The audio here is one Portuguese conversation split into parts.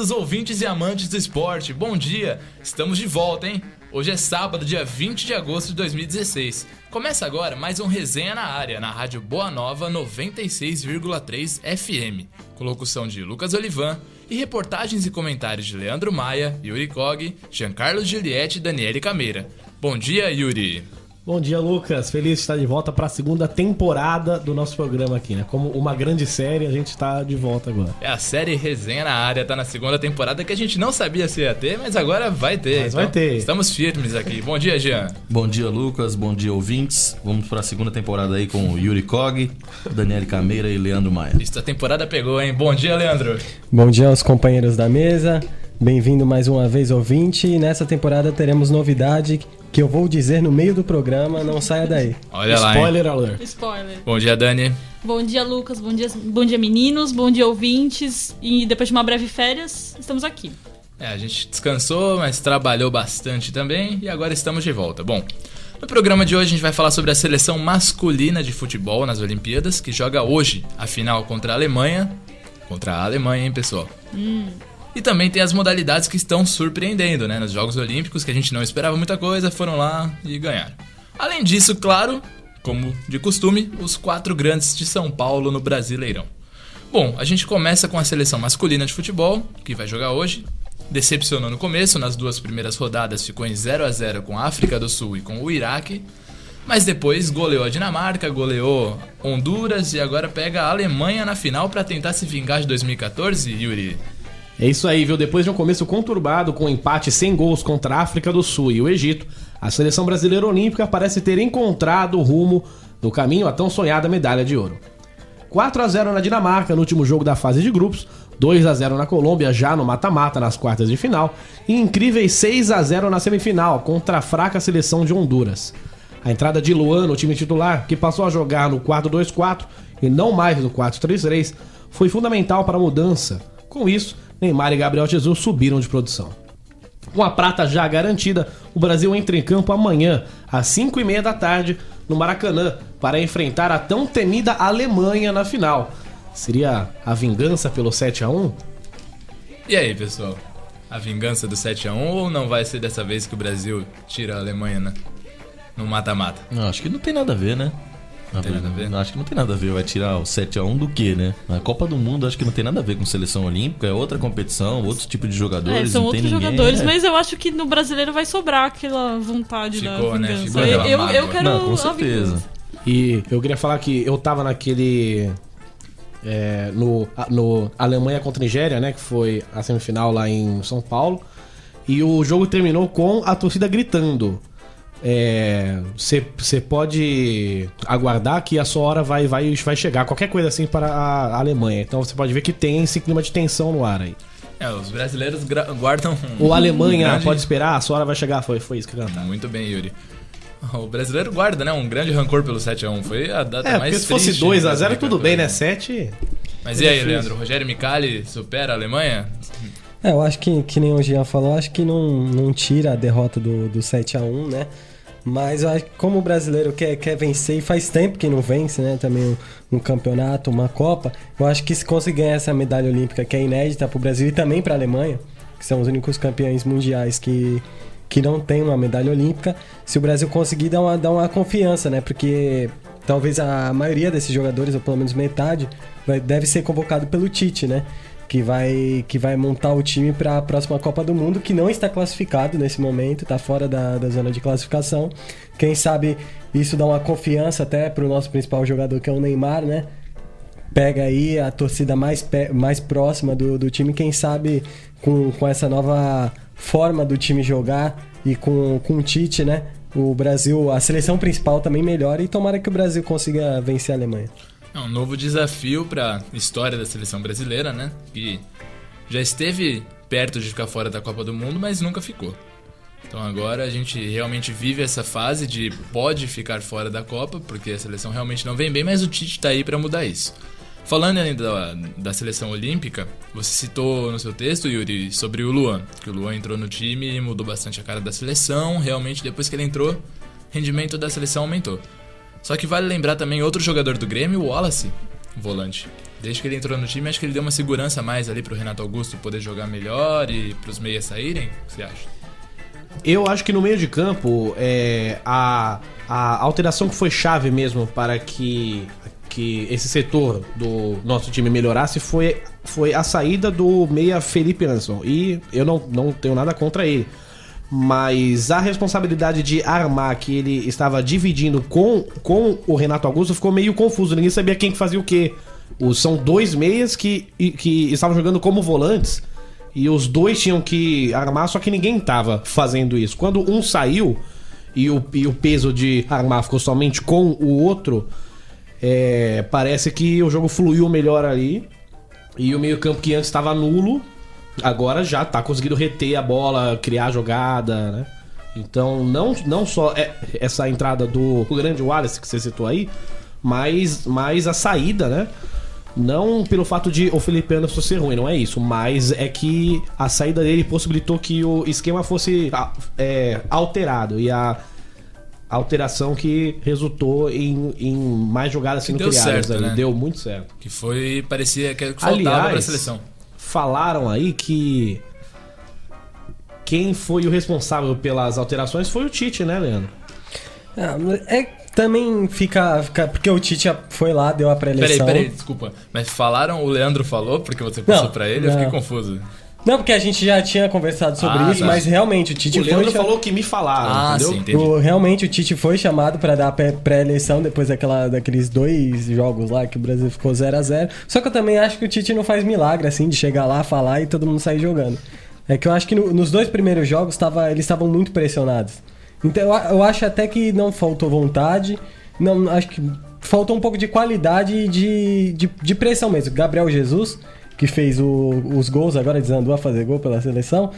queridos ouvintes e amantes do esporte, bom dia! Estamos de volta, hein? Hoje é sábado, dia 20 de agosto de 2016. Começa agora mais um Resenha na Área, na Rádio Boa Nova 96,3 FM. Com locução de Lucas Olivan e reportagens e comentários de Leandro Maia, Yuri Cog, Giancarlo Giulietti e Daniele Cameira. Bom dia, Yuri! Bom dia, Lucas. Feliz de estar de volta para a segunda temporada do nosso programa aqui, né? Como uma grande série, a gente está de volta agora. A série Resenha na Área tá na segunda temporada que a gente não sabia se ia ter, mas agora vai ter. Mas vai ter. Estamos firmes aqui. Bom dia, Jean. Bom dia, Lucas. Bom dia, ouvintes. Vamos para a segunda temporada aí com o Yuri Cog, Daniele Cameira e Leandro Maia. Isso, a temporada pegou, hein? Bom dia, Leandro. Bom dia aos companheiros da mesa. Bem-vindo mais uma vez, ouvinte. E nessa temporada teremos novidade que eu vou dizer no meio do programa, não saia daí. Olha lá, Spoiler alert. Spoiler. Bom dia, Dani. Bom dia, Lucas. Bom dia, meninos. Bom dia, ouvintes. E depois de uma breve férias, estamos aqui. A gente descansou, mas trabalhou bastante também e agora estamos de volta. Bom, no programa de hoje a gente vai falar sobre a seleção masculina de futebol nas Olimpíadas, que joga hoje a final contra a Alemanha. Contra a Alemanha, hein, pessoal? E também tem as modalidades que estão surpreendendo, né? Nos Jogos Olímpicos, que a gente não esperava muita coisa, foram lá e ganharam. Além disso, claro, como de costume, os 4 grandes de São Paulo no Brasileirão. Bom, a gente começa com a seleção masculina de futebol, que vai jogar hoje. Decepcionou no começo, nas 2 primeiras rodadas ficou em 0-0 com a África do Sul e com o Iraque. Mas depois goleou a Dinamarca, goleou Honduras e agora pega a Alemanha na final para tentar se vingar de 2014, Yuri. É isso aí, viu? Depois de um começo conturbado com um empate sem gols contra a África do Sul e o Egito, a seleção brasileira olímpica parece ter encontrado o rumo do caminho à tão sonhada medalha de ouro. 4-0 na Dinamarca no último jogo da fase de grupos, 2-0 na Colômbia já no mata-mata nas quartas de final e incríveis 6-0 na semifinal contra a fraca seleção de Honduras. A entrada de Luan no time titular, que passou a jogar no 4-2-4 e não mais no 4-3-3, foi fundamental para a mudança. Com isso, Neymar e Gabriel Jesus subiram de produção. Com a prata já garantida, o Brasil entra em campo amanhã, às 5h30 da tarde, no Maracanã, para enfrentar a tão temida Alemanha na final. Seria a vingança pelo 7-1? E aí, pessoal? A vingança do 7-1 ou não vai ser dessa vez que o Brasil tira a Alemanha, né? No mata-mata? Não, acho que não tem nada a ver, né? Não tem nada a ver? Acho que não tem nada a ver. Vai tirar o 7-1 do quê, né? A Copa do Mundo acho que não tem nada a ver com seleção olímpica. É outra competição, outro tipo de jogadores. São não outros tem ninguém, jogadores, mas eu acho que no brasileiro vai sobrar aquela vontade Ficou, da né? vingança. Ficou aquela mágoa. Eu quero Não, com a certeza. vingança. E eu queria falar que eu tava naquele... no Alemanha contra a Nigéria, né? Que foi a semifinal lá em São Paulo. E o jogo terminou com a torcida gritando. Você pode aguardar que a sua hora vai chegar. Qualquer coisa assim para a Alemanha. Então você pode ver que tem esse clima de tensão no ar aí. Os brasileiros guardam... Ou a Alemanha pode esperar, a sua hora vai chegar. Foi isso que cantaram. Muito bem, Yuri. O brasileiro guarda, né? Um grande rancor pelo 7-1. Foi a data mais porque se triste. fosse 2-0 tudo bem, né? 7... Mas e aí, Leandro? Rogério Micali supera a Alemanha? Eu acho que nem o Jean falou, acho que não tira a derrota do 7-1, né? Mas eu acho que como o brasileiro quer vencer e faz tempo que não vence, né? Também um campeonato, uma Copa. Eu acho que se conseguir ganhar essa medalha olímpica que é inédita pro Brasil e também pra Alemanha, que são os únicos campeões mundiais que não tem uma medalha olímpica, se o Brasil conseguir dar uma confiança, né? Porque talvez a maioria desses jogadores, ou pelo menos metade, deve ser convocado pelo Tite, né? Que vai montar o time para a próxima Copa do Mundo, que não está classificado nesse momento, está fora da zona de classificação. Quem sabe isso dá uma confiança até para o nosso principal jogador, que é o Neymar, né? Pega aí a torcida mais próxima do time, quem sabe com essa nova forma do time jogar e com o Tite, né? O Brasil, a seleção principal também melhora e tomara que o Brasil consiga vencer a Alemanha. É um novo desafio para a história da seleção brasileira, né? Que já esteve perto de ficar fora da Copa do Mundo, mas nunca ficou. Então agora a gente realmente vive essa fase de pode ficar fora da Copa, porque a seleção realmente não vem bem, mas o Tite tá aí para mudar isso. Falando ainda da seleção olímpica, você citou no seu texto, Yuri, sobre o Luan, que o Luan entrou no time e mudou bastante a cara da seleção. Realmente, depois que ele entrou, o rendimento da seleção aumentou. Só que vale lembrar também outro jogador do Grêmio, o Wallace, volante. Desde que ele entrou no time, acho que ele deu uma segurança a mais ali pro Renato Augusto poder jogar melhor e pros meias saírem. O que você acha? Eu acho que no meio de campo, a alteração que foi chave mesmo para que esse setor do nosso time melhorasse foi a saída do meia Felipe Anderson. E eu não tenho nada contra ele. Mas a responsabilidade de armar que ele estava dividindo com o Renato Augusto ficou meio confuso. Ninguém sabia quem fazia o quê. São dois meias que estavam jogando como volantes. E os dois tinham que armar, só que ninguém estava fazendo isso. Quando um saiu e o peso de armar ficou somente com o outro, parece que o jogo fluiu melhor ali. E o meio-campo que antes estava nulo, agora já tá conseguindo reter a bola, criar jogada, né? Então, não só essa entrada do grande Wallace que você citou aí, mas a saída, né? Não pelo fato de o Felipe Anderson ser ruim, não é isso, mas é que a saída dele possibilitou que o esquema fosse alterado, e a alteração que resultou em mais jogadas sendo criadas. Deu certo, ali. né? Deu muito certo. Parecia que faltava pra seleção. Falaram aí que quem foi o responsável pelas alterações foi o Tite, né, Leandro? Também fica porque o Tite foi lá, deu a pré-eleição. Peraí, desculpa. Mas o Leandro falou porque você passou pra ele? Eu fiquei confuso. Não, porque a gente já tinha conversado sobre isso, mas realmente o Tite o Leandro falou que me falaram, entendeu? Sim, entendi. Realmente o Tite foi chamado pra dar a pré-eleição depois daqueles 2 jogos lá que o Brasil ficou 0-0. Só que eu também acho que o Tite não faz milagre, assim, de chegar lá, falar e todo mundo sair jogando. É que eu acho que nos 2 primeiros jogos eles estavam muito pressionados. Então eu acho até que não faltou vontade, não, acho que faltou um pouco de qualidade de pressão mesmo. Gabriel Jesus, que fez os gols, agora desandou a fazer gol pela seleção,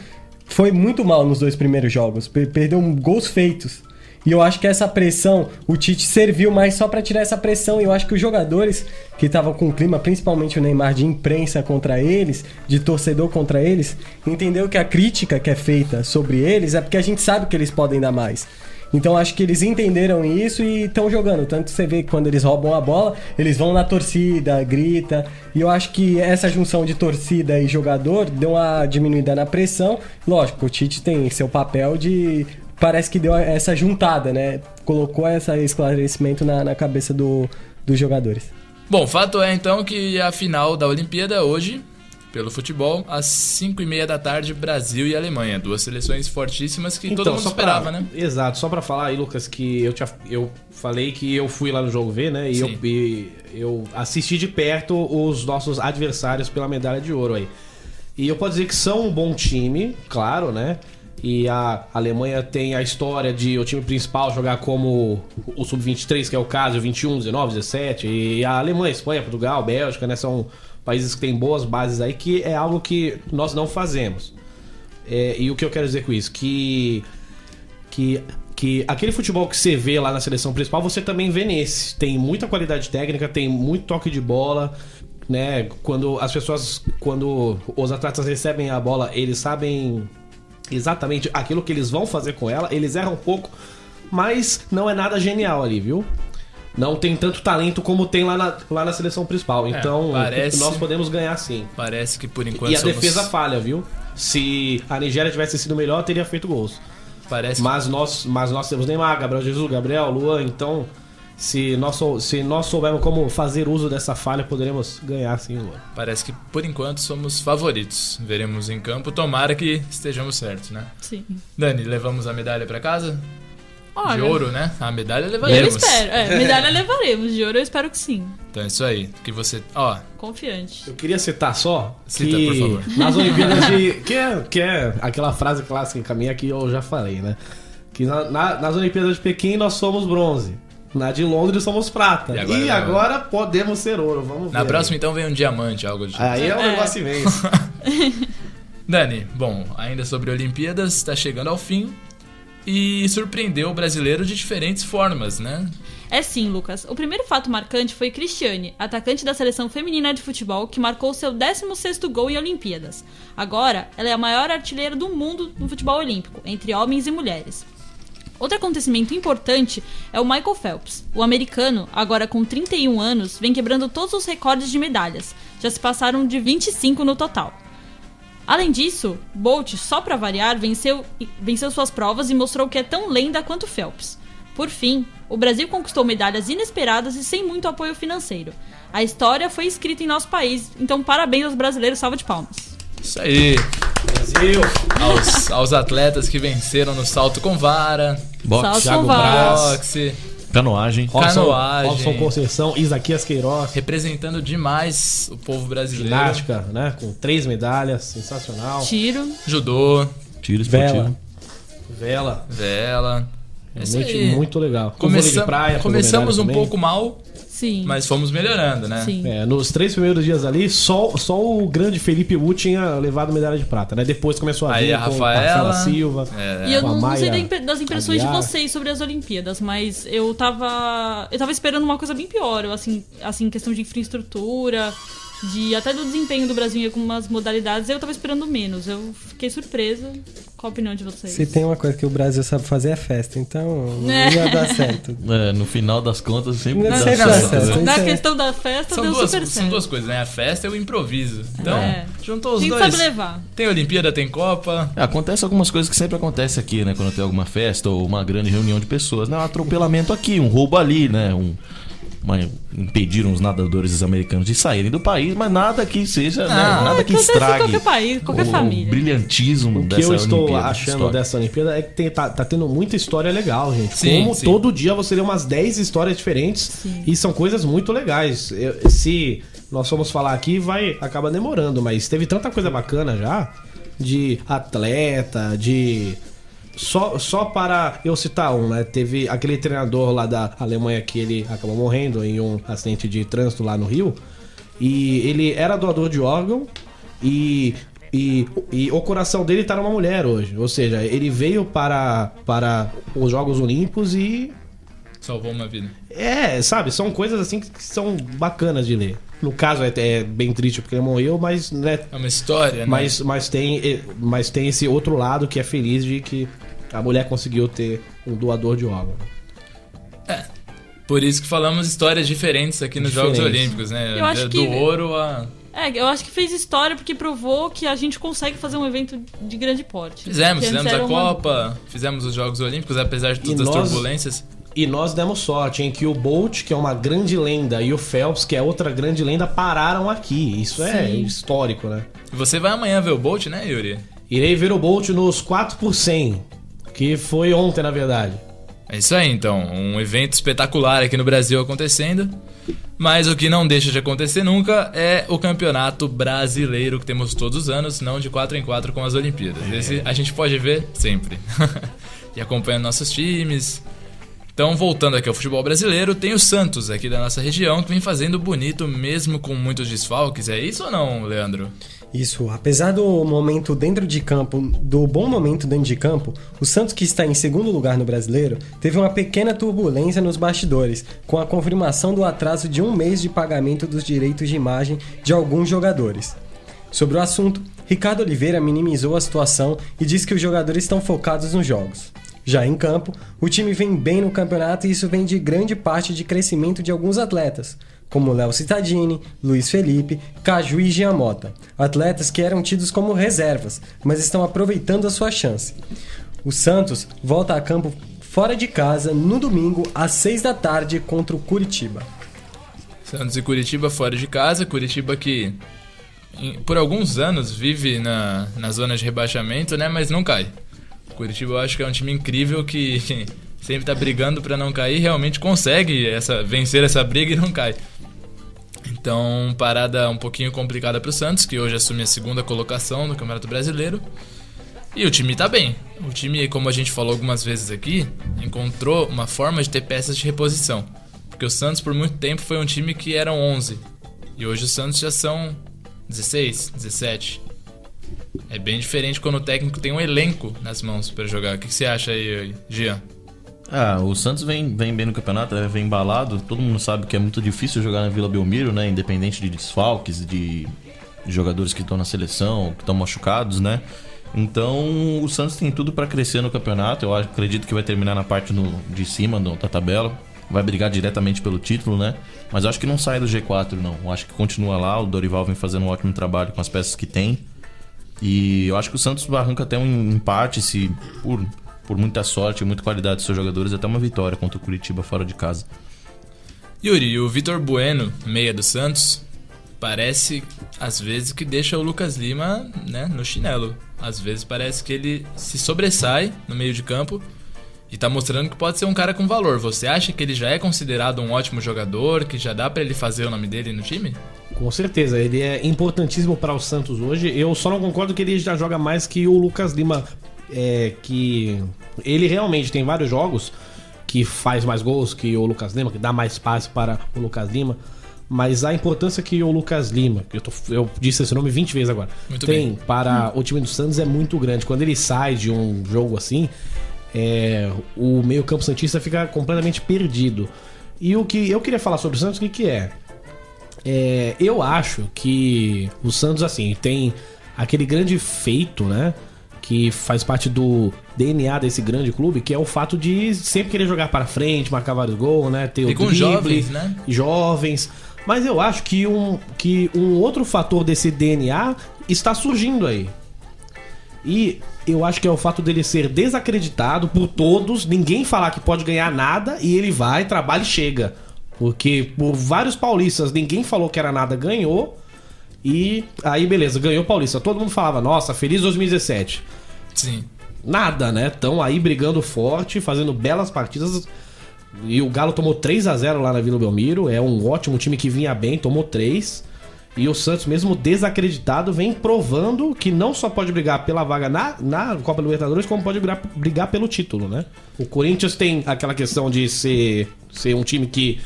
foi muito mal nos 2 primeiros jogos, perdeu gols feitos. E eu acho que essa pressão, o Tite serviu mais só pra tirar essa pressão. E eu acho que os jogadores que estavam com o clima, principalmente o Neymar, de imprensa contra eles, de torcedor contra eles, entendeu que a crítica que é feita sobre eles é porque a gente sabe que eles podem dar mais. Então acho que eles entenderam isso e estão jogando. Tanto você vê que quando eles roubam a bola, eles vão na torcida, grita. E eu acho que essa junção de torcida e jogador deu uma diminuída na pressão. Lógico, o Tite tem seu papel de... Parece que deu essa juntada, né? Colocou esse esclarecimento na cabeça dos jogadores. Bom, fato é então que a final da Olimpíada hoje, pelo futebol, às 5h30 da tarde, Brasil e Alemanha. 2 seleções fortíssimas que todo mundo esperava, né? Exato, só pra falar aí, Lucas, que eu falei que eu fui lá no jogo ver, né? E eu assisti de perto os nossos adversários pela medalha de ouro aí. E eu posso dizer que são um bom time, claro, né? E a Alemanha tem a história de o time principal jogar como o Sub-23, que é o caso, 21, 19, 17. E a Alemanha, Espanha, Portugal, Bélgica, né? São países que têm boas bases aí, que é algo que nós não fazemos. E o que eu quero dizer com isso? Que aquele futebol que você vê lá na seleção principal, você também vê nesse. Tem muita qualidade técnica, tem muito toque de bola, né? Quando os atletas recebem a bola, eles sabem exatamente aquilo que eles vão fazer com ela. Eles erram um pouco, mas não é nada genial ali, viu? Não tem tanto talento como tem lá na seleção principal. Então, nós podemos ganhar sim. Parece que por enquanto E a defesa falha, viu? Se a Nigéria tivesse sido melhor, teria feito gols. Mas nós temos Neymar, Gabriel Jesus, Gabriel, Luan. Então, se nós soubermos como fazer uso dessa falha, poderemos ganhar sim, Luan. Parece que por enquanto somos favoritos. Veremos em campo. Tomara que estejamos certos, né? Sim. Dani, levamos a medalha pra casa? Olha, de ouro, né? A medalha levaremos. Eu espero. Medalha levaremos. De ouro eu espero que sim. Então é isso aí. Que você... Confiante. Eu queria citar só Cita, que por favor. nas Olimpíadas de... que é aquela frase clássica minha que eu já falei, né? Que nas Olimpíadas de Pequim nós somos bronze. Na de Londres somos prata. E agora podemos ser ouro. Vamos ver. Na próxima então vem um diamante, algo do tipo. Aí é um negócio imenso. Dani, bom, ainda sobre Olimpíadas, está chegando ao fim. E surpreendeu o brasileiro de diferentes formas, né? É sim, Lucas. O primeiro fato marcante foi Cristiane, atacante da seleção feminina de futebol, que marcou seu 16º gol em Olimpíadas. Agora, ela é a maior artilheira do mundo no futebol olímpico, entre homens e mulheres. Outro acontecimento importante é o Michael Phelps. O americano, agora com 31 anos, vem quebrando todos os recordes de medalhas. Já se passaram de 25 no total. Além disso, Bolt, só pra variar, venceu suas provas e mostrou que é tão lenda quanto Phelps. Por fim, o Brasil conquistou medalhas inesperadas e sem muito apoio financeiro. A história foi escrita em nosso país, então parabéns aos brasileiros, salva de palmas. Isso aí. Brasil. Aos atletas que venceram no salto com vara, Salto Thiago com vara. boxe, Canoagem. canoagem. Robson Conceição, Isaquias Queiroz, representando demais o povo brasileiro. ginástica, né? Com 3 medalhas, sensacional. Tiro. Judô, Tiro esportivo. Vela, vela. É isso realmente aí. muito legal. Com vôlei de praia, pegou Começamos medalha um também. pouco mal, Sim. mas fomos melhorando, né? Sim. Nos 3 primeiros dias ali, só o grande Felipe Wu tinha levado medalha de prata, né? Depois começou a Aí vir a com Rafaela, Marcela Silva. E eu com a não sei Mayra das impressões Aguiar. de vocês sobre as Olimpíadas, mas eu tava esperando uma coisa bem pior, assim, questão de infraestrutura, até do desempenho do Brasil em algumas modalidades, eu tava esperando menos. Eu fiquei surpresa. Qual a opinião de vocês? Se tem uma coisa que o Brasil sabe fazer é festa, então não ia dar certo. No final das contas sempre Não dá sei certo. dar certo. Na Isso é- questão da festa, deu super São certo. duas coisas, né? A festa e o improviso. Então, É. juntou os Quem dois. sabe levar? Tem Olimpíada, tem Copa. Acontece algumas coisas que sempre acontece aqui, né? Quando tem alguma festa ou uma grande reunião de pessoas, né? Um atropelamento aqui, um roubo ali, né? Impediram os nadadores americanos de saírem do país, mas nada que seja, né? Nada que acontece em estrague qualquer país, qualquer o família. brilhantismo O que dessa eu estou Olimpíada achando histórica. dessa Olimpíada é que tá tendo muita história legal, gente. Sim, Como sim. todo dia você lê umas 10 histórias diferentes Sim. e são coisas muito legais. Se nós formos falar aqui, acaba demorando, mas teve tanta coisa bacana já, de atleta, de... Só para eu citar um, né? Teve aquele treinador lá da Alemanha que ele acabou morrendo em um acidente de trânsito lá no Rio. E ele era doador de órgão e o coração dele tá numa mulher hoje. Ou seja, ele veio para os Jogos Olímpicos e... Salvou uma vida. sabe? São coisas assim que são bacanas de ler. No caso é bem triste porque ele morreu, mas... né, É uma história, né? mas tem esse outro lado que é feliz de que a mulher conseguiu ter um doador de órgão. Por isso que falamos histórias diferentes aqui nos Jogos Diferentes. Olímpicos, né? Eu acho Do que- ouro a... Eu acho que fez história porque provou que a gente consegue fazer um evento de grande porte. Fizemos Que antes a era uma- Copa, fizemos os Jogos Olímpicos, apesar de E todas as nós- turbulências. E nós demos sorte em que o Bolt, que é uma grande lenda, e o Phelps, que é outra grande lenda, pararam aqui. Isso é Sim. histórico, né? E você vai amanhã ver o Bolt, né, Yuri? Irei ver o Bolt nos 4 por 100, que foi ontem, na verdade. É isso aí, então. Um evento espetacular aqui no Brasil acontecendo. Mas o que não deixa de acontecer nunca é o campeonato brasileiro que temos todos os anos, não de 4 em 4 com as Olimpíadas. Esse a gente pode ver sempre. E acompanhando nossos times. Então, voltando aqui ao futebol brasileiro, tem o Santos aqui da nossa região que vem fazendo bonito mesmo com muitos desfalques. É isso ou não, Leandro? Isso, apesar do momento dentro de campo, do bom momento dentro de campo, o Santos, que está em segundo lugar no Brasileiro, teve uma pequena turbulência nos bastidores, com a confirmação do atraso de 1 mês de pagamento dos direitos de imagem de alguns jogadores. Sobre o assunto, Ricardo Oliveira minimizou a situação e disse que os jogadores estão focados nos jogos. Já em campo, o time vem bem no campeonato e isso vem de grande parte de crescimento de alguns atletas, como Léo Cittadini, Luiz Felipe, Caju e Jean Mota, atletas que eram tidos como reservas, mas estão aproveitando a sua chance. O Santos volta a campo fora de casa no domingo às 6 da tarde contra o Curitiba. Santos e Curitiba fora de casa. Curitiba que por alguns anos vive na zona de rebaixamento, né? Mas não cai. Curitiba eu acho que é um time incrível que sempre tá brigando pra não cair, realmente consegue vencer essa briga e não cai. Então, parada um pouquinho complicada pro Santos, que hoje assume a segunda colocação no Campeonato Brasileiro. E o time tá bem. O time, como a gente falou algumas vezes aqui, encontrou uma forma de ter peças de reposição. Porque o Santos por muito tempo foi um time que eram 11. E hoje os Santos já são 16, 17. É bem diferente quando o técnico tem um elenco nas mãos pra jogar. O que você acha aí, Jean? O Santos vem bem no campeonato, vem embalado. Todo mundo sabe que é muito difícil jogar na Vila Belmiro, né? Independente de desfalques, de jogadores que estão na seleção, que estão machucados, né? Então o Santos tem tudo para crescer no campeonato. Eu acredito que vai terminar na parte de cima da tabela. Vai brigar diretamente pelo título, né? Mas eu acho que não sai do G4, não. Eu acho que continua lá. O Dorival vem fazendo um ótimo trabalho com as peças que tem. E eu acho que o Santos arranca até um empate, se por muita sorte e muita qualidade dos seus jogadores, até uma vitória contra o Curitiba fora de casa. Yuri, o Vitor Bueno, meia do Santos, parece às vezes que deixa o Lucas Lima, né, no chinelo. Às vezes parece que ele se sobressai no meio de campo e tá mostrando que pode ser um cara com valor. Você acha que ele já é considerado um ótimo jogador, que já dá pra ele fazer o nome dele no time? Com certeza, ele é importantíssimo para o Santos hoje. Eu só não concordo que ele já joga mais que o Lucas Lima, que ele realmente tem vários jogos que faz mais gols que o Lucas Lima, que dá mais passe para o Lucas Lima. Mas a importância que o Lucas Lima, que eu disse esse nome 20 vezes agora, Muito tem bem. para o time do Santos é muito grande. Quando ele sai de um jogo assim, o meio-campo santista fica completamente perdido. E o que eu queria falar sobre o Santos, o que é? Eu acho que o Santos, assim, tem aquele grande feito, né? Que faz parte do DNA desse grande clube, que é o fato de sempre querer jogar para frente, marcar vários gols, né? Ter E o com drible, jovens, né? Jovens. Mas eu acho que um outro fator desse DNA está surgindo aí. E eu acho que é o fato dele ser desacreditado por todos, ninguém falar que pode ganhar nada, e ele vai, trabalha e chega. Porque por vários paulistas, ninguém falou que era nada, ganhou. E aí, beleza, ganhou o Paulista. Todo mundo falava, nossa, feliz 2017. Sim. Nada, né? Estão aí brigando forte, fazendo belas partidas. E o Galo tomou 3-0 lá na Vila Belmiro. É um ótimo time que vinha bem, tomou 3. E o Santos, mesmo desacreditado, vem provando que não só pode brigar pela vaga na Copa Libertadores, como pode brigar pelo título, né? O Corinthians tem aquela questão de ser um time que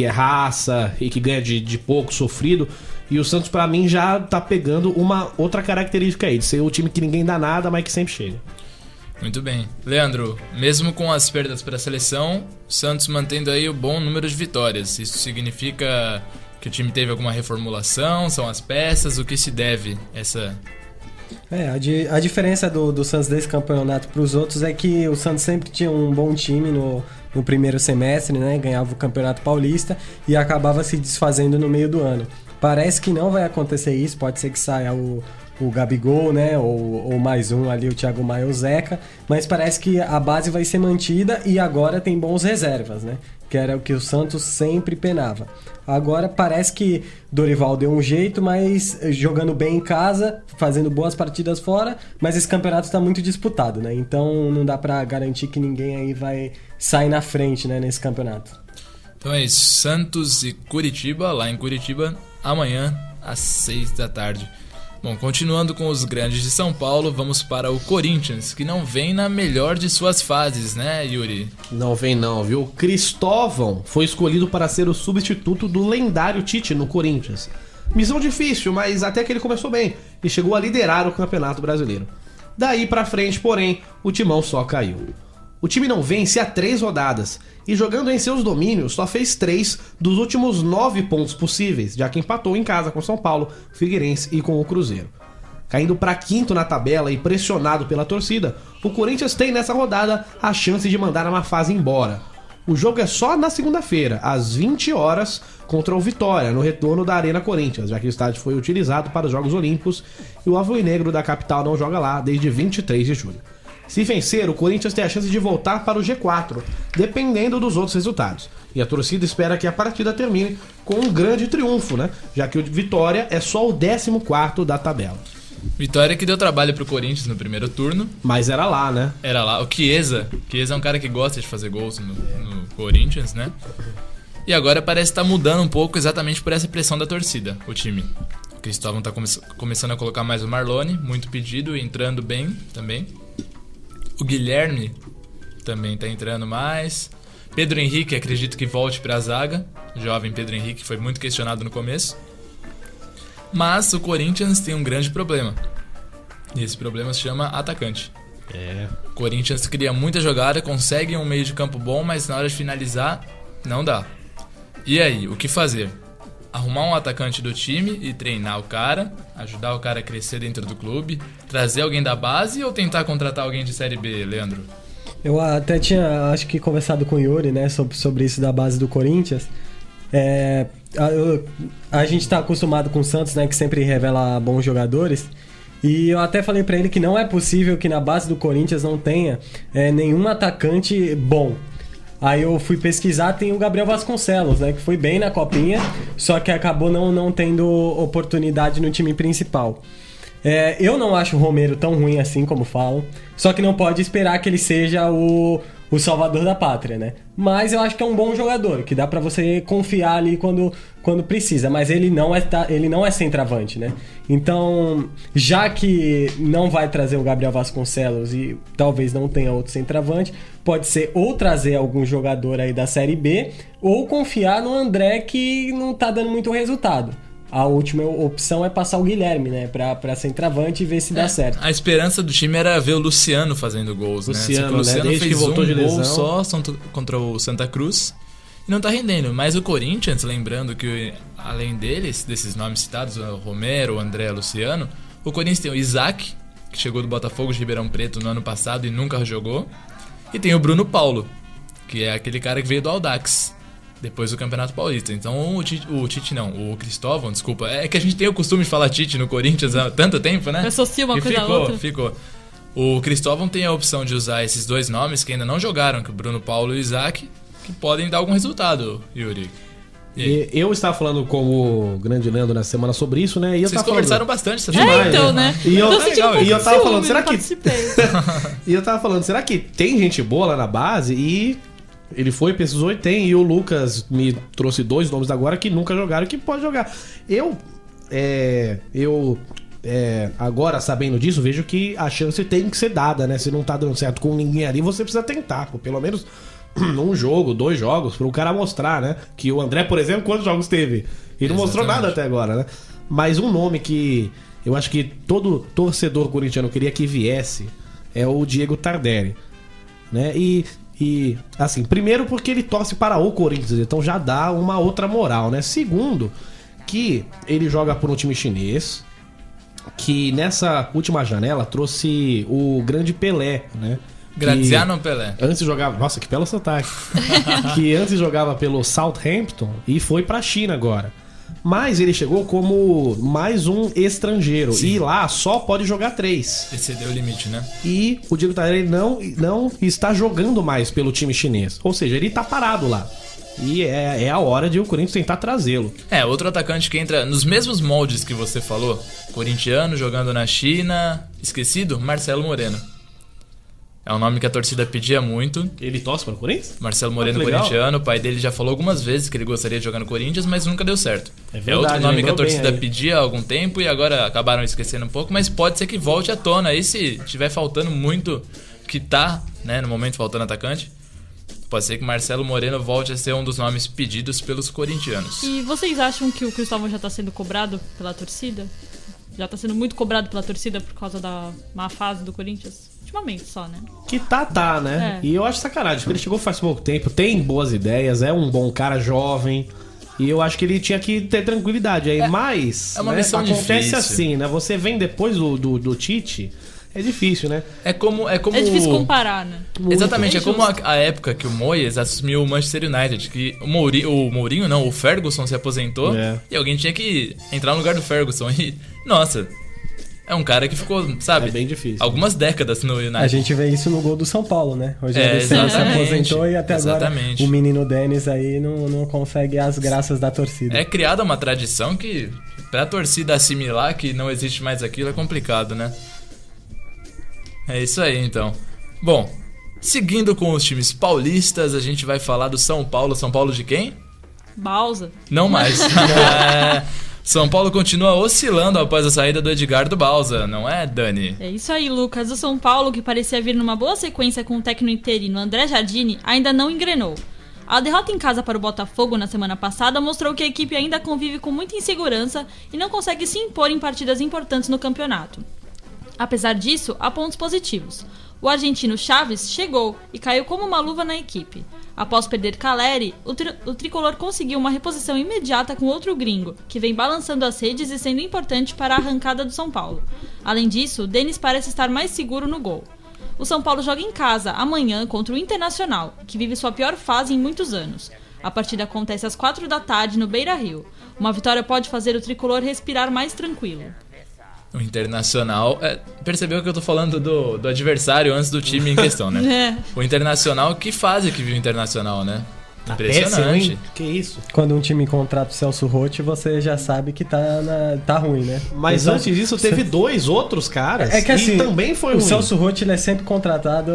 é raça e que ganha de pouco, sofrido. E o Santos, pra mim, já tá pegando uma outra característica aí, de ser o time que ninguém dá nada, mas que sempre chega. Muito bem. Leandro, mesmo com as perdas para a seleção, o Santos mantendo aí o bom número de vitórias. Isso significa que o time teve alguma reformulação? São as peças? O que se deve essa... A diferença do Santos desse campeonato para os outros é que o Santos sempre tinha um bom time no primeiro semestre, né? Ganhava o Campeonato Paulista e acabava se desfazendo no meio do ano. Parece que não vai acontecer isso, pode ser que saia o Gabigol, né? Ou mais um ali, o Thiago Maia ou o Zeca, mas parece que a base vai ser mantida e agora tem bons reservas, né? Que era o que o Santos sempre penava. Agora parece que Dorival deu um jeito, mas jogando bem em casa, fazendo boas partidas fora, mas esse campeonato está muito disputado, né? Então não dá pra garantir que ninguém aí vai sair na frente, né, nesse campeonato. Então é isso, Santos e Curitiba, lá em Curitiba, amanhã às 6 da tarde. Bom, continuando com os grandes de São Paulo, vamos para o Corinthians, que não vem na melhor de suas fases, né, Yuri? Não vem não, viu? Cristóvão foi escolhido para ser o substituto do lendário Tite no Corinthians. Missão difícil, mas até que ele começou bem e chegou a liderar o Campeonato Brasileiro. Daí pra frente, porém, o timão só caiu. O time não vence há 3 rodadas e, jogando em seus domínios, só fez 3 dos últimos 9 pontos possíveis, já que empatou em casa com São Paulo, Figueirense e com o Cruzeiro. Caindo para quinto na tabela e pressionado pela torcida, o Corinthians tem nessa rodada a chance de mandar a má fase embora. O jogo é só na segunda-feira, às 20 horas, contra o Vitória, no retorno da Arena Corinthians, já que o estádio foi utilizado para os Jogos Olímpicos e o alvinegro da capital não joga lá desde 23 de julho. Se vencer, o Corinthians tem a chance de voltar para o G4, dependendo dos outros resultados. E a torcida espera que a partida termine com um grande triunfo, né? Já que o Vitória é só o 14º da tabela. Vitória que deu trabalho pro Corinthians no primeiro turno. Mas era lá, né? Era lá. O Chiesa é um cara que gosta de fazer gols no Corinthians, né? E agora parece estar mudando um pouco exatamente por essa pressão da torcida, o time. O Cristóvão tá começando a colocar mais o Marlone, muito pedido e entrando bem também. O Guilherme também tá entrando mais. Pedro Henrique, acredito que volte pra zaga. O jovem Pedro Henrique foi muito questionado no começo. Mas o Corinthians tem um grande problema. E esse problema se chama atacante. O Corinthians cria muita jogada, consegue um meio de campo bom, mas na hora de finalizar, não dá. E aí, o que fazer? arrumar um atacante do time e treinar o cara, ajudar o cara a crescer dentro do clube, trazer alguém da base ou tentar contratar alguém de Série B, Leandro? Eu até tinha, acho que, conversado com o Yuri, né, sobre isso da base do Corinthians. A gente tá acostumado com o Santos, né, que sempre revela bons jogadores. E eu até falei pra ele que não é possível que na base do Corinthians não tenha nenhum atacante bom. Aí eu fui pesquisar, tem o Gabriel Vasconcelos, né, que foi bem na Copinha, só que acabou não tendo oportunidade no time principal. Eu não acho o Romero tão ruim assim como falam, só que não pode esperar que ele seja o salvador da pátria, né? Mas eu acho que é um bom jogador, que dá pra você confiar ali quando precisa, mas ele não é centroavante, né? Então, já que não vai trazer o Gabriel Vasconcelos e talvez não tenha outro centroavante, pode ser ou trazer algum jogador aí da Série B, ou confiar no André, que não tá dando muito resultado. A última opção é passar o Guilherme, né, pra centroavante e ver se dá certo. A esperança do time era ver o Luciano fazendo gols, né? Luciano, O Luciano desde fez que voltou um de gol lesão. só contra o Santa Cruz e não tá rendendo. Mas o Corinthians, lembrando que além desses nomes citados, o Romero, o André, o Luciano, o Corinthians tem o Isaac, que chegou do Botafogo de Ribeirão Preto no ano passado e nunca jogou, e tem o Bruno Paulo, que é aquele cara que veio do Audax depois do Campeonato Paulista. Então o Cristóvão, desculpa. É que a gente tem o costume de falar Tite no Corinthians há tanto tempo, né? Associa uma coisa a outra. Ficou. O Cristóvão tem a opção de usar esses dois nomes que ainda não jogaram, que o Bruno Paulo e o Isaac, que podem dar algum resultado, Yuri. Eu estava falando com o grande Leandro na semana sobre isso, né? E eu Vocês tava conversaram falando... bastante essa Demais, semana. Então, né? E eu- Tô sentindo um pouco e eu de tava ciúme, falando, será não que- participei. E eu tava falando, será que tem gente boa lá na base? E ele foi, pesquisou e tem. E o Lucas me trouxe 2 nomes agora que nunca jogaram e que pode jogar. Agora, sabendo disso, vejo que a chance tem que ser dada, né? Se não tá dando certo com ninguém ali, você precisa tentar. Pelo menos um jogo, 2 jogos, pro cara mostrar, né? Que o André, por exemplo, quantos jogos teve? E não mostrou nada até agora, né? Mas um nome que eu acho que todo torcedor corintiano queria que viesse é o Diego Tardelli, né? E assim, primeiro porque ele torce para o Corinthians, então já dá uma outra moral, né? Segundo, que ele joga por um time chinês, que nessa última janela trouxe o grande Pelé, né? Graziano Pelé. Antes jogava... Nossa, que belo sotaque. Que antes jogava pelo Southampton e foi pra China agora. Mas ele chegou como mais um estrangeiro. Sim. E lá só pode jogar 3. Excedeu o limite, né? E o Diego Tardelli não está jogando mais pelo time chinês. Ou seja, ele tá parado lá. E é a hora de o Corinthians tentar trazê-lo. Outro atacante que entra nos mesmos moldes que você falou. Corintiano, jogando na China. Esquecido? Marcelo Moreno. É um nome que a torcida pedia muito. Ele torce para o Corinthians? Marcelo Moreno, que legal. corintiano. O pai dele já falou algumas vezes que ele gostaria de jogar no Corinthians, mas nunca deu certo. É verdade, outro nome que a lembrou bem torcida aí. pedia há algum tempo e agora acabaram esquecendo um pouco, mas pode ser que volte à tona. Aí se tiver faltando muito, que tá, né, no momento faltando atacante, pode ser que Marcelo Moreno volte a ser um dos nomes pedidos pelos corintianos. E vocês acham que o Cristóvão já tá sendo cobrado pela torcida? Já tá sendo muito cobrado pela torcida por causa da má fase do Corinthians? Ultimamente só, né? Que tá, né? E eu acho sacanagem, porque ele chegou faz pouco tempo, tem boas ideias, é um bom cara jovem. E eu acho que ele tinha que ter tranquilidade aí. Mas é uma né, missão acontece difícil. assim, né? Você vem depois do Tite, é difícil, né? É como É difícil comparar, né? Exatamente, é Muito. como a época que o Moyes assumiu o Manchester United, que o Ferguson se aposentou e alguém tinha que entrar no lugar do Ferguson. E, nossa, é um cara que ficou, sabe, É bem difícil. algumas décadas no United. A gente vê isso no gol do São Paulo, né? Rogério Ceni se exatamente. aposentou e até Exatamente. agora o menino Denis aí não consegue as graças da torcida. É criada uma tradição que, pra torcida assimilar que não existe mais aquilo, é complicado, né? É isso aí, então. Bom, seguindo com os times paulistas, a gente vai falar do São Paulo. São Paulo de quem? Balsa. Não mais. São Paulo continua oscilando após a saída do Edgardo Balsa, não é, Dani? É isso aí, Lucas. O São Paulo, que parecia vir numa boa sequência com o técnico interino André Jardine, ainda não engrenou. A derrota em casa para o Botafogo na semana passada mostrou que a equipe ainda convive com muita insegurança e não consegue se impor em partidas importantes no campeonato. Apesar disso, há pontos positivos. O argentino Chaves chegou e caiu como uma luva na equipe. Após perder Caleri, o tricolor conseguiu uma reposição imediata com outro gringo, que vem balançando as redes e sendo importante para a arrancada do São Paulo. Além disso, Denis parece estar mais seguro no gol. O São Paulo joga em casa amanhã contra o Internacional, que vive sua pior fase em muitos anos. A partida acontece às 4 da tarde no Beira-Rio. Uma vitória pode fazer o tricolor respirar mais tranquilo. O Internacional... percebeu que eu tô falando do adversário antes do time em questão, né? O Internacional, que fase que viu o Internacional, né? Impressionante. Péssimo, que isso. Quando um time contrata o Celso Roth, você já sabe que tá ruim, né? Mas antes disso, teve 2 outros caras. É que assim, e também foi ruim. O Celso Roth ele é sempre contratado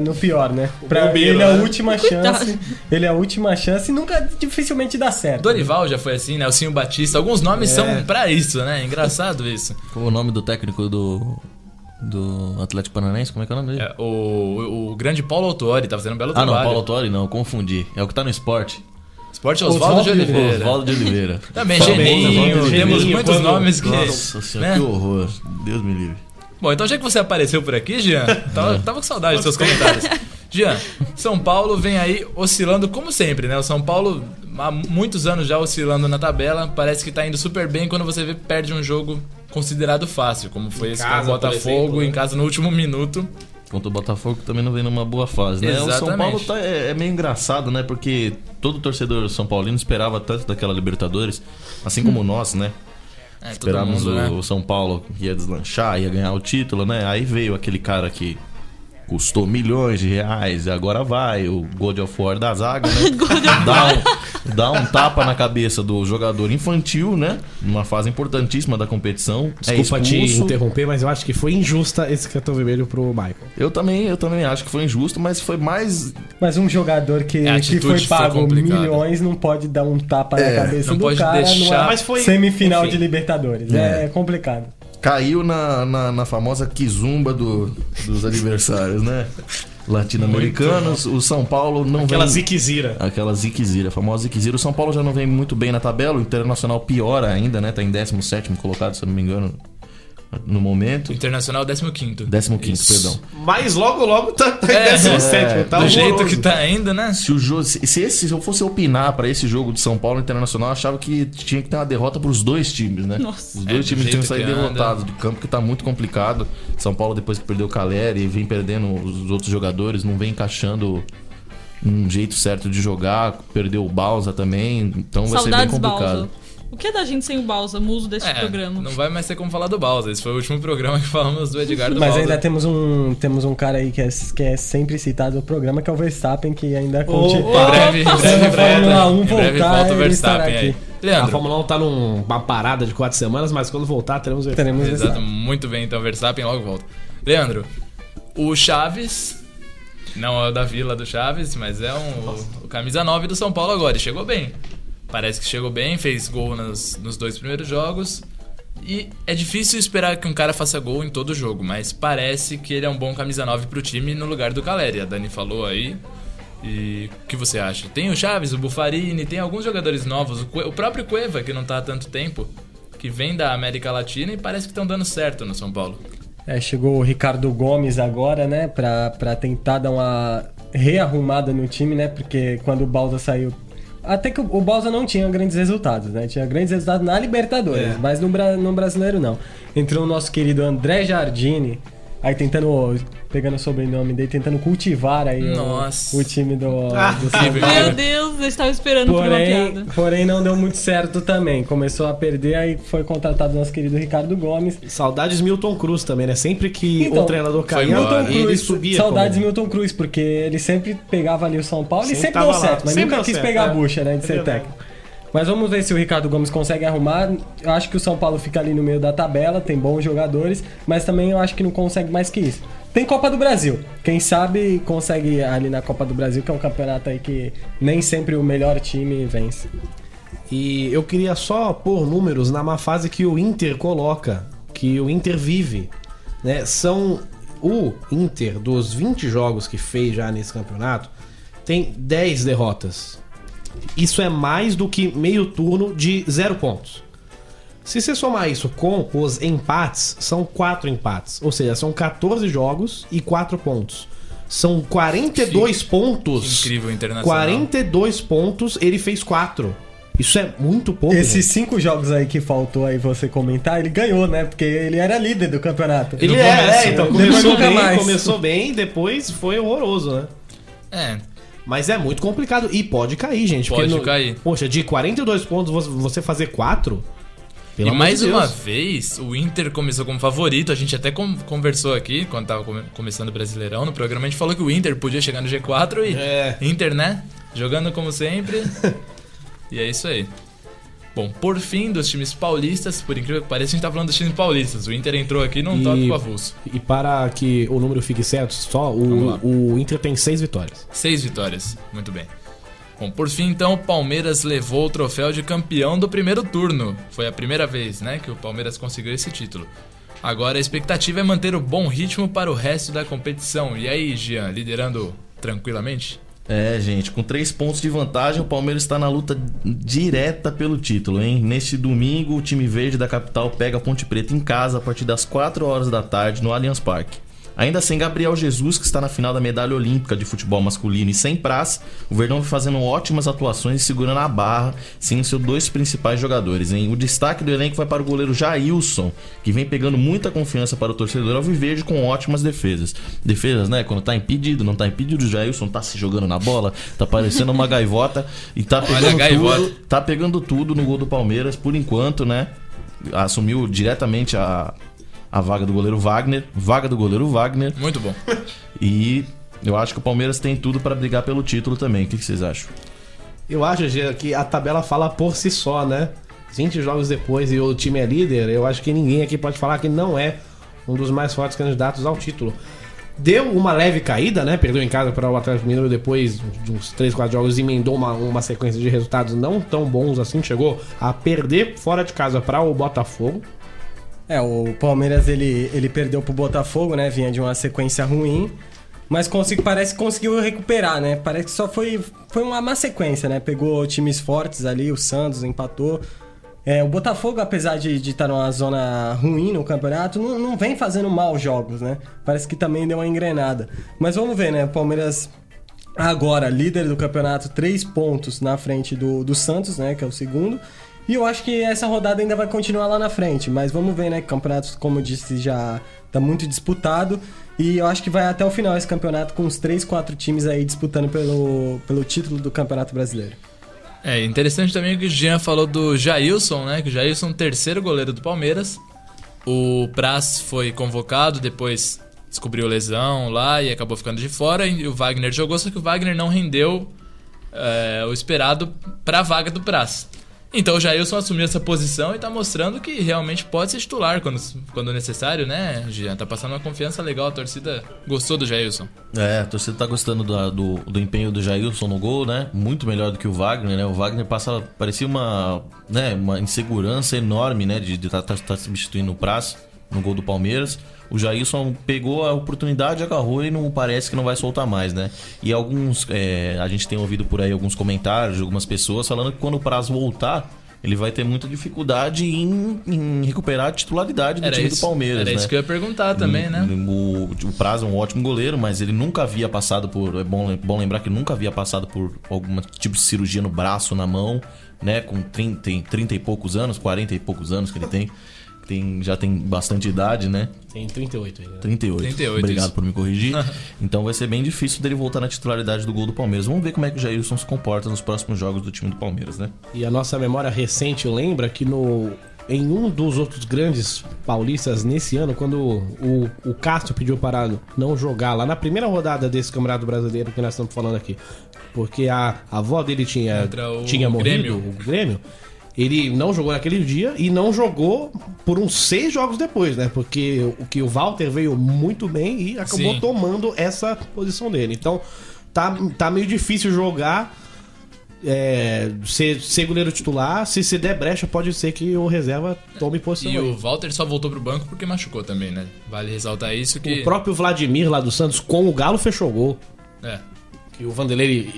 no pior, né? Pra bombeiro, ele é a né? última chance. Ele é a última chance e nunca dificilmente dá certo. Dorival já foi assim, né? O Cinho Batista. Alguns nomes são pra isso, né? Engraçado isso. Qual o nome do técnico do Atlético Paranaense? Como é que é o nome dele? O grande Paulo Autuori, tá fazendo um belo trabalho. Não, Paulo Autuori não, confundi. É o que tá no esporte. Esporte Oswaldo de Oliveira. Oswaldo de Oliveira. Também, Geninho, temos muitos nomes que... Nossa senhora, que horror. Deus me livre. Bom, então já que você apareceu por aqui, Jean, tava com saudade dos seus comentários. Jean, São Paulo vem aí oscilando como sempre, né? O São Paulo há muitos anos já oscilando na tabela, parece que tá indo super bem quando você vê perde um jogo considerado fácil, como foi esse com o Botafogo, em casa no último minuto. Contra o Botafogo também não vem numa boa fase, né? Exatamente. O São Paulo é meio engraçado, né? Porque todo torcedor são paulino esperava tanto daquela Libertadores, assim como nós, né? Esperávamos mundo, né? o São Paulo que ia deslanchar, ia ganhar o título, né? Aí veio aquele cara que custou milhões de reais e agora vai, o God of War da zaga, né? dá um tapa na cabeça do jogador infantil, né? Numa fase importantíssima da competição. Desculpa te interromper, mas eu acho que foi injusta esse cartão vermelho pro Michael. Eu também acho que foi injusto, mas foi mais... Mas um jogador que foi pago milhões não pode dar um tapa na cabeça do cara numa semifinal de Libertadores. É complicado. Caiu na famosa quizumba dos adversários, né? Latino-americanos. O São Paulo não Aquela vem... ziquezira. Aquela ziquezira, a famosa ziquezira. O São Paulo já não vem muito bem na tabela. O Internacional piora ainda, né? Tá em 17º colocado, se eu não me engano, no momento. Internacional 15º. 15º, perdão. Mas logo tá em 17º. Tá do jeito horroroso. que tá ainda, né? Se eu fosse opinar pra esse jogo de São Paulo Internacional, eu achava que tinha que ter uma derrota pros 2 times, né? Nossa. Os 2 times do tinham que jeito sair que derrotados do campo, que tá muito complicado. São Paulo, depois que perdeu o Caleri, vem perdendo os outros jogadores, não vem encaixando um jeito certo de jogar, perdeu o Balsa também, então vai ser bem complicado. Balsa. O que é da gente sem o Balsa, muso deste programa? Não vai mais ter como falar do Balsa. Esse foi o último programa que falamos do Edgar do Mas Balsa. ainda temos um cara aí que é sempre citado no programa, que é o Verstappen, que ainda continua. Em breve volta o Verstappen aí. A Leandro. Fórmula 1 tá numa parada de 4 semanas, mas quando voltar teremos Verstappen. Exato, muito bem, então Verstappen logo volta. Leandro, o Chaves, não é o da Vila do Chaves, mas é o camisa 9 do São Paulo agora, e chegou bem. Parece que chegou bem, fez gol nos 2 primeiros jogos. E é difícil esperar que um cara faça gol em todo jogo, mas parece que ele é um bom camisa 9 pro time no lugar do Caleri. A Dani falou aí. E o que você acha? Tem o Chaves, o Buffarini, tem alguns jogadores novos. O próprio Cueva, que não tá há tanto tempo, que vem da América Latina e parece que estão dando certo no São Paulo. Chegou o Ricardo Gomes agora, né? Pra tentar dar uma rearrumada no time, né? Porque quando o Balsa saiu... Até que o Balsa não tinha grandes resultados, né? Tinha grandes resultados na Libertadores, mas no Brasileiro não. Entrou o nosso querido André Jardine, aí pegando o sobrenome dele, tentando cultivar aí o time do São Paulo. Meu Deus, eu estava esperando por uma piada. Porém, não deu muito certo também. Começou a perder, aí foi contratado o nosso querido Ricardo Gomes. Saudades Milton Cruz também, né? Sempre que o treinador caía, ele subia. Saudades Milton Cruz, porque ele sempre pegava ali o São Paulo e sempre deu certo, mas nunca quis pegar a bucha, né, de ser técnico. Mas vamos ver se o Ricardo Gomes consegue arrumar. Eu acho que o São Paulo fica ali no meio da tabela, tem bons jogadores, mas também eu acho que não consegue mais que isso. Tem Copa do Brasil. Quem sabe consegue ali na Copa do Brasil, que é um campeonato aí que nem sempre o melhor time vence. E eu queria só pôr números na má fase que o Inter coloca, que o Inter vive, né? O Inter, dos 20 jogos que fez já nesse campeonato, tem 10 derrotas. Isso é mais do que meio turno de 0 pontos. Se você somar isso com os empates, são 4 empates. Ou seja, são 14 jogos e 4 pontos. São 42 pontos. Incrível, Internacional. 42 pontos, ele fez 4. Isso é muito pouco. Esses gente. 5 jogos aí que faltou aí você comentar, ele ganhou, né? Porque ele era líder do campeonato. Ele então começou bem, depois foi horroroso, né? É, Mas é muito complicado e pode cair, gente. Pode cair. Poxa, de 42 pontos você fazer 4... e mais uma vez, o Inter começou como favorito. A gente até conversou aqui, quando tava começando o Brasileirão, no programa, a gente falou que o Inter podia chegar no G4 e Inter, né? Jogando como sempre. E é isso aí. Bom, por fim, dos times paulistas, por incrível que pareça, a gente tá falando dos times paulistas. O Inter entrou aqui num toque com avulso. E para que o número fique certo, só o Inter tem 6 vitórias. 6 vitórias, muito bem. Bom, por fim, então, o Palmeiras levou o troféu de campeão do primeiro turno. Foi a primeira vez, né, que o Palmeiras conseguiu esse título. Agora a expectativa é manter o bom ritmo para o resto da competição. E aí, Jean, liderando tranquilamente? É, gente, com 3 pontos de vantagem, o Palmeiras está na luta direta pelo título, hein? Neste domingo, o time verde da capital pega a Ponte Preta em casa a partir das 4 horas da tarde no Allianz Parque. Ainda sem Gabriel Jesus, que está na final da medalha olímpica de futebol masculino, e sem Praz, o Verdão vai fazendo ótimas atuações e segurando a barra sem os seus 2 principais jogadores, hein? O destaque do elenco vai para o goleiro Jailson, que vem pegando muita confiança para o torcedor alviverde com ótimas defesas. Defesas, né? Quando tá impedido, não tá impedido, o Jailson tá se jogando na bola, tá parecendo uma gaivota e tá pegando tudo no gol do Palmeiras, por enquanto, né? Assumiu diretamente a vaga do goleiro Wagner. Muito bom. E eu acho que o Palmeiras tem tudo para brigar pelo título também. O que vocês acham? Eu acho, Gê, que a tabela fala por si só, né? 20 jogos depois e o time é líder, eu acho que ninguém aqui pode falar que não é um dos mais fortes candidatos ao título. Deu uma leve caída, né? Perdeu em casa para o Atlético Mineiro depois de uns 3, 4 jogos, emendou uma sequência de resultados não tão bons assim. Chegou a perder fora de casa para o Botafogo. O Palmeiras ele perdeu pro Botafogo, né? Vinha de uma sequência ruim, mas parece que conseguiu recuperar, né? Parece que só foi uma má sequência, né? Pegou times fortes ali, o Santos empatou. O Botafogo, apesar de estar numa zona ruim no campeonato, não vem fazendo maus jogos, né? Parece que também deu uma engrenada. Mas vamos ver, né? O Palmeiras agora, líder do campeonato, 3 pontos na frente do Santos, né? Que é o segundo. E eu acho que essa rodada ainda vai continuar lá na frente, mas vamos ver, né? Que o campeonato, como eu disse, já tá muito disputado. E eu acho que vai até o final esse campeonato com uns 3, 4 times aí disputando pelo título do Campeonato Brasileiro. É interessante também que o Jean falou do Jailson, né? Que o Jailson é o terceiro goleiro do Palmeiras. O Praz foi convocado, depois descobriu lesão lá e acabou ficando de fora. E o Wagner jogou, só que o Wagner não rendeu o esperado para a vaga do Praz. Então o Jailson assumiu essa posição e tá mostrando que realmente pode ser titular quando necessário, né, Jean? Tá passando uma confiança legal, a torcida gostou do Jailson. A torcida tá gostando do empenho do Jailson no gol, né? Muito melhor do que o Wagner, né? O Wagner parecia uma insegurança enorme, né? De estar substituindo o Praz no gol do Palmeiras. O Jailson pegou a oportunidade, agarrou e não parece que não vai soltar mais, né? E a gente tem ouvido por aí alguns comentários de algumas pessoas falando que quando o Praz voltar, ele vai ter muita dificuldade em recuperar a titularidade do time do Palmeiras, Era isso que eu ia perguntar também, né? O Praz é um ótimo goleiro, mas ele nunca havia passado por... É bom lembrar que ele nunca havia passado por algum tipo de cirurgia no braço, na mão, né? Com 30 e poucos anos, 40 e poucos anos que ele tem. Já tem bastante idade, né? Tem 38 ainda. 38. Obrigado por me corrigir. Então vai ser bem difícil dele voltar na titularidade do gol do Palmeiras. Vamos ver como é que o Jailson se comporta nos próximos jogos do time do Palmeiras, né? E a nossa memória recente lembra que em um dos outros grandes paulistas nesse ano, quando o Castro pediu para não jogar lá na primeira rodada desse Campeonato Brasileiro que nós estamos falando aqui, porque a avó dele tinha morrido, o Grêmio. Ele não jogou naquele dia e não jogou por uns 6 jogos depois, né? Porque o Walter veio muito bem e acabou tomando essa posição dele. Então, tá meio difícil jogar, ser goleiro titular. Se der brecha, pode ser que o reserva tome posição. E aí. o Walter só voltou pro banco porque machucou também, né? Vale ressaltar isso que... O próprio Vladimir lá do Santos com o Galo fechou o gol. que o Vanderlei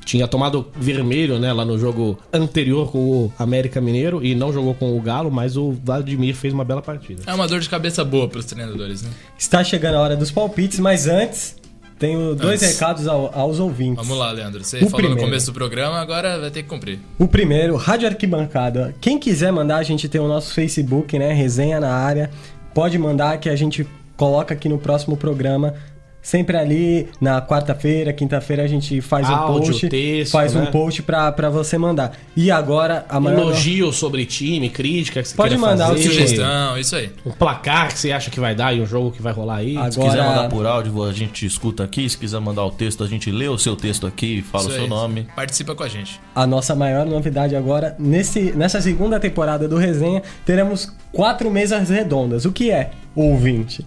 tinha tomado vermelho, né, lá no jogo anterior com o América Mineiro e não jogou com o Galo, mas o Vladimir fez uma bela partida. É uma dor de cabeça boa pros treinadores, né? Está chegando a hora dos palpites, mas antes tenho dois recados aos ouvintes. Vamos lá, Leandro. Você O falou primeiro. no começo do programa, agora vai ter que cumprir. O primeiro, Rádio Arquibancada. Quem quiser mandar, a gente tem o nosso Facebook, né? Resenha na área. Pode mandar que a gente coloca aqui no próximo programa. Sempre ali na quarta-feira, quinta-feira a gente faz Áudio, um post. texto, faz né? um post pra você mandar. E agora a maior. Elogio sobre time, crítica que você Pode queira mandar fazer, o Sugestão, isso aí. um placar que você acha que vai dar e um jogo que vai rolar aí. Agora- Se quiser mandar por áudio, a gente escuta aqui. Se quiser mandar o texto, a gente lê o seu texto aqui e fala Isso o seu aí. nome. Participa com a gente. A nossa maior novidade agora, nessa segunda temporada do Resenha, teremos 4 mesas redondas. O que é, ouvinte?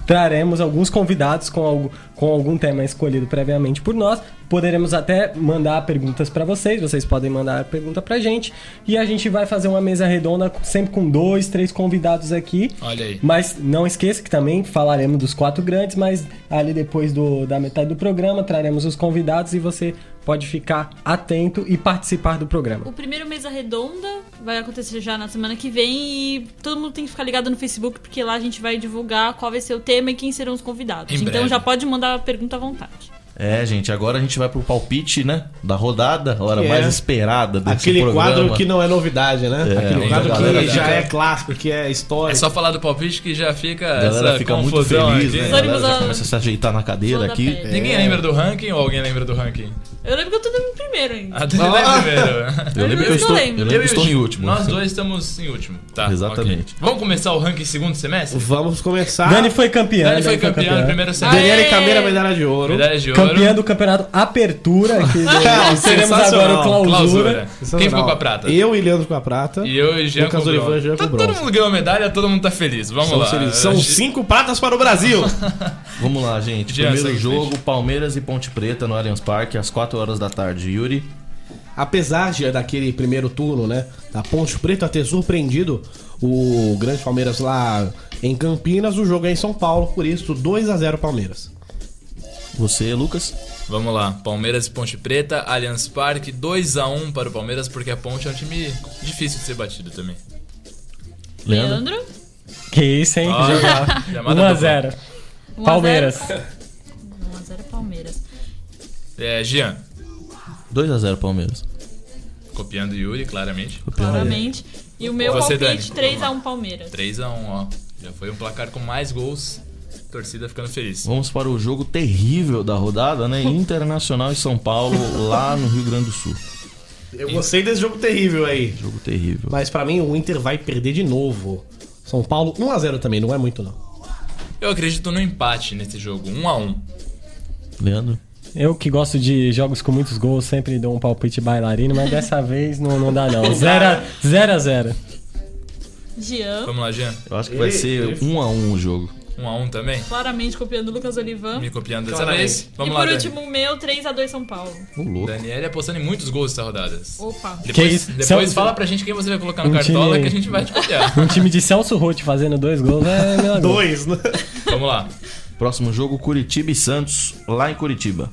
Traremos alguns convidados com algum tema escolhido previamente por nós. Poderemos até mandar perguntas para vocês podem mandar pergunta pra gente. E a gente vai fazer uma mesa redonda sempre com 2, 3 convidados aqui. Olha aí. Mas não esqueça que também falaremos dos 4 grandes, mas ali depois da metade do programa traremos os convidados e você pode ficar atento e participar do programa. O primeiro Mesa Redonda vai acontecer já na semana que vem e todo mundo tem que ficar ligado no Facebook, porque lá a gente vai divulgar qual vai ser o tema e quem serão os convidados. Em Então breve. já pode mandar a pergunta à vontade. É, gente, agora a gente vai pro palpite, né? Da rodada, a hora Que mais é esperada desse Aquele programa. quadro que não é novidade, né? É, Aquele onde quadro a galera que já fica- é clássico, que é É histórico. só falar do palpite que já fica A galera essa fica muito confusão feliz, aqui. né? A Só galera já a- começa a se ajeitar na cadeira Flor da aqui. pele. Ninguém lembra do ranking ou alguém lembra do ranking? Eu lembro que eu tô em primeiro ainda. Ah, tu lembra primeiro. Eu lembro que eu Eu estou, lembro. eu lembro que estou em último. Nós dois estamos em último. Tá, Exatamente. ok. Vamos começar o ranking segundo semestre? Vamos começar. Dani foi campeã. Dani foi campeão no primeiro semestre. Daniele Aê! Cameira, medalha de ouro. Medalha de ouro. Campeã do campeonato Apertura. Que teremos sensacional. agora o Clausura. Quem ficou com a prata? Eu e Leandro com a prata. E eu e Jean Lucas com o bronze. Olivan, Jean com Todo bronze. mundo ganhou medalha, todo mundo tá feliz. Vamos lá. São 5 pratas para o Brasil. Vamos lá, gente. Jean, Primeiro segue em jogo, frente. Palmeiras e Ponte Preta no Allianz Parque, às 4 horas da tarde. Yuri, Apesar daquele primeiro turno, né, da Ponte Preta ter surpreendido o Grande Palmeiras lá em Campinas, o jogo é em São Paulo, por isso 2-0 Palmeiras. você, Lucas? Vamos lá. Palmeiras e Ponte Preta, Allianz Parque, 2-1 para o Palmeiras, porque a Ponte é um time difícil de ser batido também. Leandro? Que isso, hein? Ó, já manda 1-0. 1 a 0. Palmeiras. 1x0 Palmeiras. Jean, 2-0 Palmeiras. copiando o Yuri, claramente. Claramente. E o meu Você, palpite, Dani. 3x1 Palmeiras. 3-1, ó. Já foi um placar com mais gols. Torcida ficando feliz. Vamos para o jogo terrível da rodada, né? Internacional e São Paulo, lá no Rio Grande do Sul. Eu gostei desse jogo terrível aí. Jogo terrível. Mas pra mim o Inter vai perder de novo. São Paulo 1-0 também, não é muito não. Eu acredito no empate nesse jogo, 1-1. Leandro? Eu que gosto de jogos com muitos gols, sempre dou um palpite bailarino, mas dessa vez não dá não. 0-0. Jean, Vamos lá, Jean. Eu acho que vai ser 1-1 o jogo. 1-1 também. claramente copiando o Lucas Olivan. Me copiando dessa Claramente. vez. Vamos e lá, por Dani. último, o meu, 3x2 São Paulo. Ô, louco. Daniele apostando em muitos gols essa rodada. Opa. Depois, isso? depois Celso- fala pra gente quem você vai colocar no Um Cartola time- que a gente vai te copiar. Um time de Celso Roth fazendo 2 gols é milagroso. 2, né? Vamos lá. Próximo jogo, Curitiba e Santos, lá em Curitiba.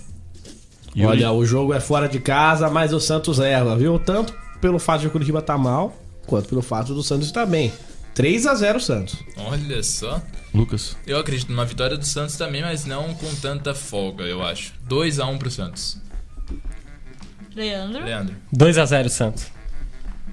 Yuri? Olha, o jogo é fora de casa, mas o Santos erra, viu? Tanto pelo fato de o Curitiba estar mal, quanto pelo fato do Santos estar bem. 3-0 Santos. Olha só. Lucas? Eu acredito numa vitória do Santos também, mas não com tanta folga, eu acho. 2-1 pro Santos. Leandro. Leandro. 2-0 Santos.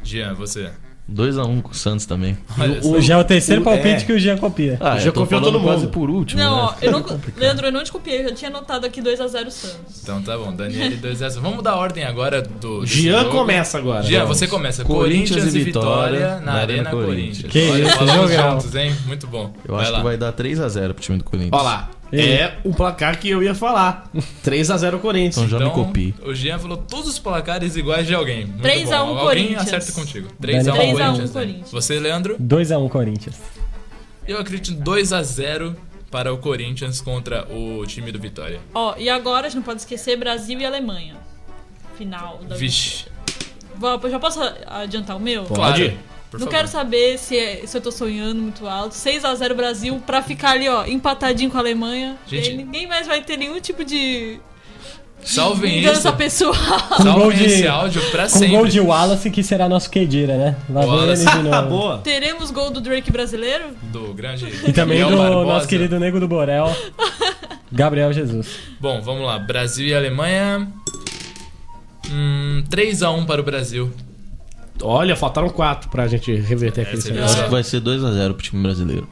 Jean, você. 2-1 com o Santos também. Olha só. O já é o terceiro o- palpite é. que o Jean copia. Já eu tô confiou falando todo mundo. quase por último, Não, né? ó, eu não, Leandro, eu não te copiei, eu já tinha anotado aqui 2x0 Santos. Então tá bom, Daniele 2-0. Vamos mudar a ordem agora do. desse Jean jogo. começa agora. Jean, Vamos. você começa. Corinthians Corinthians e e Vitória Vitória na Arena Corinthians. Que Olha, isso, falamos jogão. juntos, hein? Muito bom. Eu acho que vai dar 3-0 pro time do Corinthians. Olha lá. É o placar que eu ia falar. 3-0 Corinthians. Então já me Então, copie. o Jean falou todos os placares iguais de alguém. Muito 3 a 1 bom. Alguém Corinthians. acerta contigo. 3x1 3 a 1 Corinthians. né? Corinthians. Você, Leandro? 2-1 Corinthians. Eu acredito 2-0 para o Corinthians contra o time do Vitória. Ó, e agora a gente não pode esquecer Brasil e Alemanha. Final da. Vixe. Já posso adiantar o meu? Pode. Por Não favor. quero saber se eu tô sonhando muito alto. 6-0 Brasil pra ficar ali, ó, empatadinho com a Alemanha. Gente- E aí ninguém mais vai ter nenhum tipo de Salvem isso. vingança pessoal. gol Salvem de- esse áudio pra Com sempre. gol de Wallace, que será nosso Kedira, né? Lá vem ele Wallace. de novo. Boa. Teremos gol do Drake brasileiro? Do grande E também Miguel do Barbosa. nosso querido Nego do Borel, Gabriel Jesus. Bom, vamos lá. Brasil e Alemanha. 3-1 para o Brasil. Olha, faltaram 4 pra gente reverter aquele Essa é cenário. Acho que vai ser 2-0 pro time brasileiro.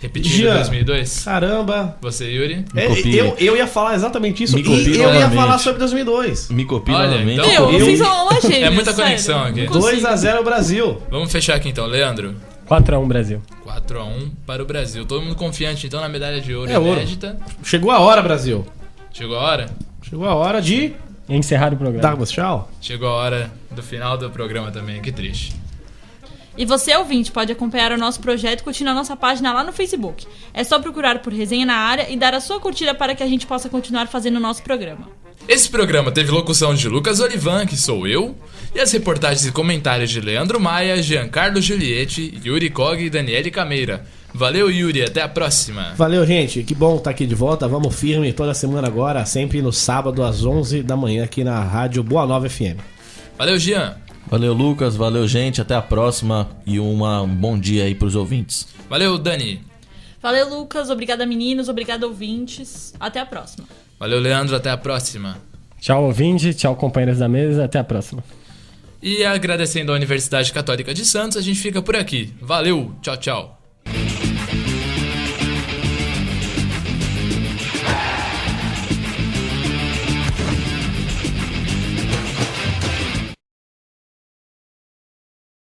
Repetindo Jean. 2002. Caramba. Você, Yuri? copia. Eu ia falar exatamente isso Me e copia eu ia novamente. falar sobre 2002. Me copia Olha, novamente. então- Meu, eu- vocês são alma gêmea, É muita sério. conexão aqui. Não consigo. 2-0 Brasil. Vamos fechar aqui então, Leandro. 4x1 Brasil. 4-1 para o Brasil. Todo mundo confiante então na medalha de ouro É ouro. inédita. Chegou a hora, Brasil. Chegou a hora? Chegou a hora de Encerrar o programa. darmos tchau. Chegou a hora do final do programa também. Que triste. E você, ouvinte, pode acompanhar o nosso projeto curtindo a nossa página lá no Facebook. É só procurar por Resenha na Área e dar a sua curtida para que a gente possa continuar fazendo o nosso programa. Esse programa teve locução de Lucas Olivan, que sou eu, e as reportagens e comentários de Leandro Maia, Giancarlo Giulietti, Yuri Cog e Daniele Cameira. Valeu, Yuri, até a próxima. Valeu, gente. Que bom estar aqui de volta. Vamos firme toda semana agora, sempre no sábado às 11 da manhã aqui na rádio Boa Nova FM. Valeu, Gian. Valeu, Lucas. Valeu, gente. Até a próxima. E um bom dia aí pros ouvintes. Valeu, Dani. Valeu, Lucas. Obrigada, meninos. Obrigada, ouvintes. Até a próxima. Valeu, Leandro, até a próxima. Tchau, ouvinte. Tchau, companheiros da mesa. Até a próxima. E agradecendo à Universidade Católica de Santos, a gente fica por aqui. Valeu, tchau, tchau.